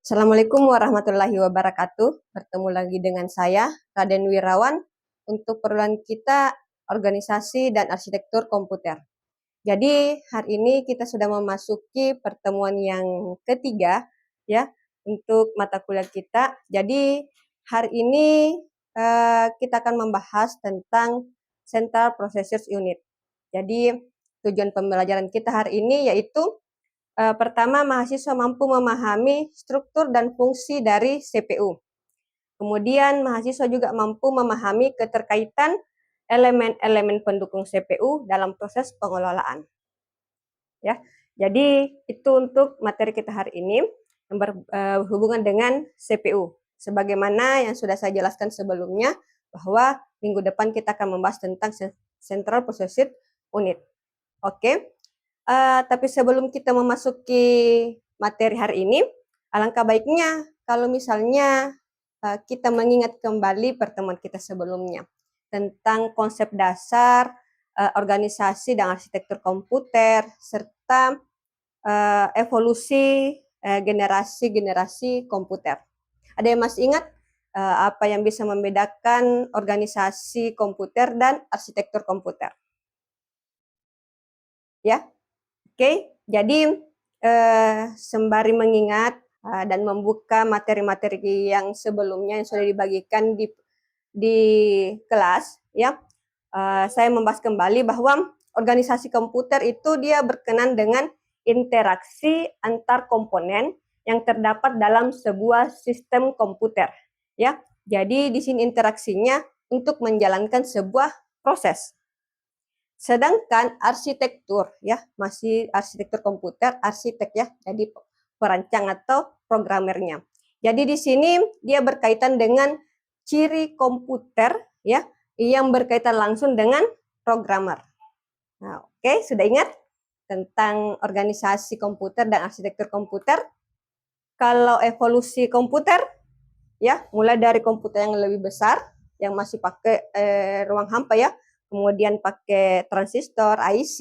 Assalamualaikum warahmatullahi wabarakatuh. Bertemu lagi dengan saya, Raden Wirawan, untuk perluan kita organisasi dan arsitektur komputer. Jadi hari ini kita sudah memasuki pertemuan yang ketiga ya untuk mata kuliah kita. Jadi hari ini kita akan membahas tentang Central Processors Unit. Jadi tujuan pembelajaran kita hari ini yaitu pertama, mahasiswa mampu memahami struktur dan fungsi dari CPU. Kemudian, mahasiswa juga mampu memahami keterkaitan elemen-elemen pendukung CPU dalam proses pengelolaan. Ya, jadi itu untuk materi kita hari ini yang berhubungan dengan CPU. Sebagaimana yang sudah saya jelaskan sebelumnya, bahwa minggu depan kita akan membahas tentang Central Processing Unit. Oke. Tapi sebelum kita memasuki materi hari ini, alangkah baiknya kalau misalnya kita mengingat kembali pertemuan kita sebelumnya tentang konsep dasar organisasi dan arsitektur komputer serta evolusi generasi-generasi komputer. Ada yang masih ingat apa yang bisa membedakan organisasi komputer dan arsitektur komputer? Ya. Oke, jadi sembari mengingat dan membuka materi-materi yang sebelumnya yang sudah dibagikan di kelas, ya, saya membahas kembali bahwa organisasi komputer itu dia berkenan dengan interaksi antar komponen yang terdapat dalam sebuah sistem komputer, ya. Jadi di sini interaksinya untuk menjalankan sebuah proses. Sedangkan arsitektur ya, masih arsitektur komputer, arsitek ya, jadi perancang atau programmernya. Jadi di sini dia berkaitan dengan ciri komputer ya, yang berkaitan langsung dengan programmer. Nah, oke, sudah ingat tentang organisasi komputer dan arsitektur komputer? Kalau evolusi komputer ya, mulai dari komputer yang lebih besar yang masih pakai ruang hampa ya, kemudian pakai transistor, IC,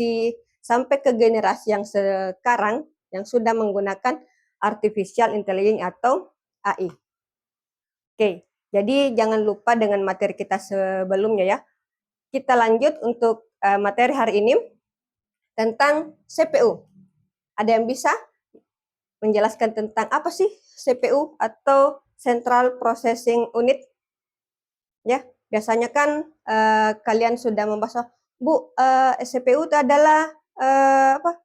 sampai ke generasi yang sekarang yang sudah menggunakan artificial intelligence atau AI. Oke, jadi jangan lupa dengan materi kita sebelumnya ya. Kita lanjut untuk materi hari ini tentang CPU. Ada yang bisa menjelaskan tentang apa sih CPU atau Central Processing Unit? Ya, biasanya kan kalian sudah membahas, Bu, CPU itu adalah apa?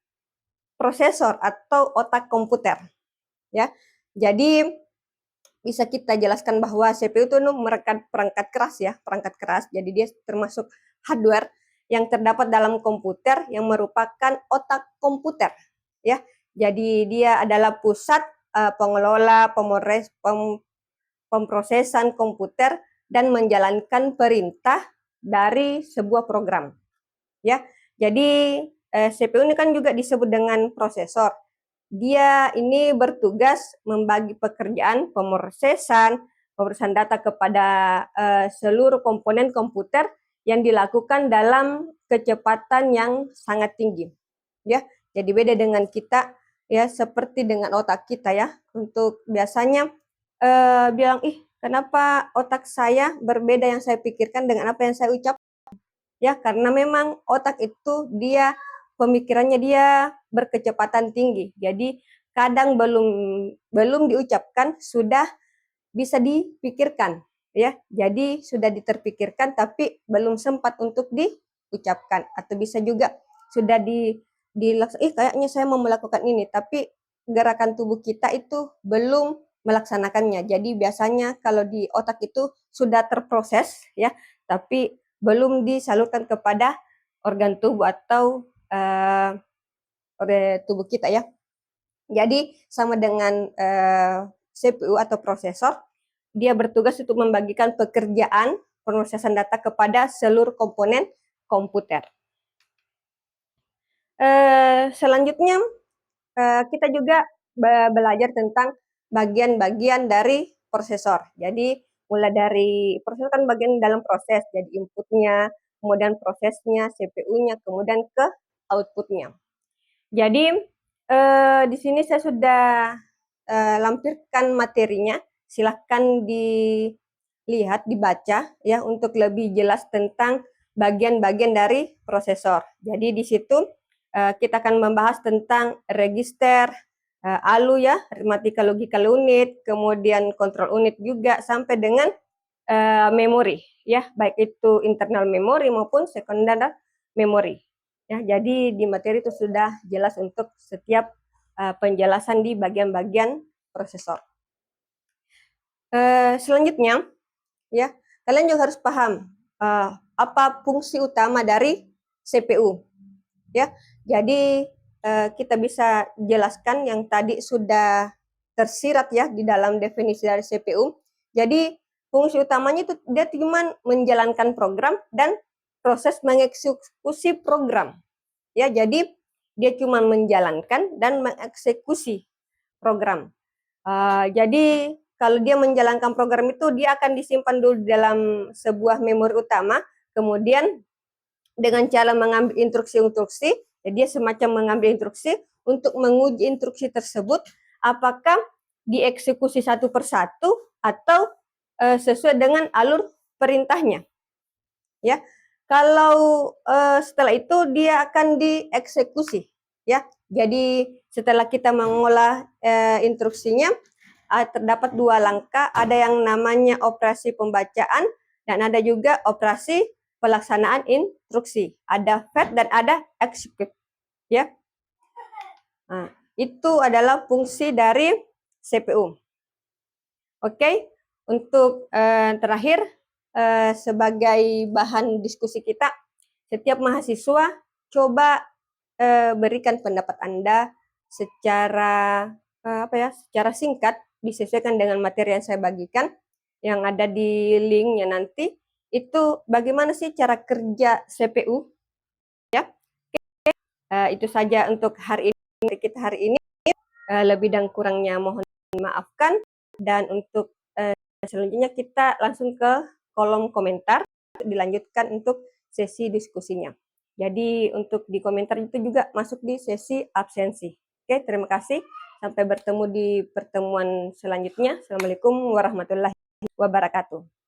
Prosesor atau otak komputer, ya. Jadi bisa kita jelaskan bahwa CPU itu merupakan perangkat keras ya, perangkat keras. Jadi dia termasuk hardware yang terdapat dalam komputer yang merupakan otak komputer, ya. Jadi dia adalah pusat pengelola, pemrosesan komputer dan menjalankan perintah dari sebuah program. Ya, jadi CPU ini kan juga disebut dengan prosesor. Dia ini bertugas membagi pekerjaan pemrosesan data kepada seluruh komponen komputer yang dilakukan dalam kecepatan yang sangat tinggi. Ya, jadi beda dengan kita ya, seperti dengan otak kita ya. Untuk biasanya bilang, kenapa otak saya berbeda yang saya pikirkan dengan apa yang saya ucap? Ya, karena memang otak itu dia pemikirannya dia berkecepatan tinggi. Jadi kadang belum diucapkan sudah bisa dipikirkan ya. Jadi sudah diterpikirkan tapi belum sempat untuk diucapkan, atau bisa juga sudah kayaknya saya mau melakukan ini tapi gerakan tubuh kita itu belum melaksanakannya. Jadi biasanya kalau di otak itu sudah terproses ya, tapi belum disalurkan kepada organ tubuh atau tubuh kita ya. Jadi sama dengan CPU atau prosesor, dia bertugas untuk membagikan pekerjaan pemrosesan data kepada seluruh komponen komputer. Selanjutnya kita juga belajar tentang bagian-bagian dari prosesor. Jadi mulai dari prosesor kan bagian dalam proses, jadi inputnya, kemudian prosesnya, CPU-nya, kemudian ke outputnya. Jadi di sini saya sudah lampirkan materinya. Silahkan dilihat, dibaca ya untuk lebih jelas tentang bagian-bagian dari prosesor. Jadi di situ kita akan membahas tentang register, ALU ya, arithmetic logical unit, kemudian control unit juga sampai dengan memori ya, baik itu internal memory maupun secondary memory. Ya, jadi di materi itu sudah jelas untuk setiap penjelasan di bagian-bagian prosesor. Selanjutnya, ya kalian juga harus paham apa fungsi utama dari CPU. Ya, jadi kita bisa jelaskan yang tadi sudah tersirat ya di dalam definisi dari CPU. Jadi fungsi utamanya itu dia cuma menjalankan program dan proses mengeksekusi program. Ya, jadi dia cuma menjalankan dan mengeksekusi program. Jadi kalau dia menjalankan program itu dia akan disimpan dulu dalam sebuah memori utama, kemudian dengan cara mengambil instruksi-instruksi, jadi dia semacam mengambil instruksi untuk menguji instruksi tersebut apakah dieksekusi satu persatu atau sesuai dengan alur perintahnya. Ya, kalau setelah itu dia akan dieksekusi. Ya, jadi setelah kita mengolah instruksinya, terdapat dua langkah, ada yang namanya operasi pembacaan dan ada juga operasi pelaksanaan instruksi. Ada fetch dan ada execute. Ya, nah, itu adalah fungsi dari CPU. Oke, untuk terakhir sebagai bahan diskusi kita, setiap mahasiswa coba berikan pendapat Anda secara secara singkat, disesuaikan dengan materi yang saya bagikan yang ada di linknya nanti. Itu bagaimana sih cara kerja CPU ya. Itu saja untuk hari ini, kita hari ini. Lebih dan kurangnya mohon maafkan, dan untuk selanjutnya kita langsung ke kolom komentar dilanjutkan untuk sesi diskusinya. Jadi untuk di komentar itu juga masuk di sesi absensi. Oke, terima kasih. Sampai bertemu di pertemuan selanjutnya. Assalamualaikum warahmatullahi wabarakatuh.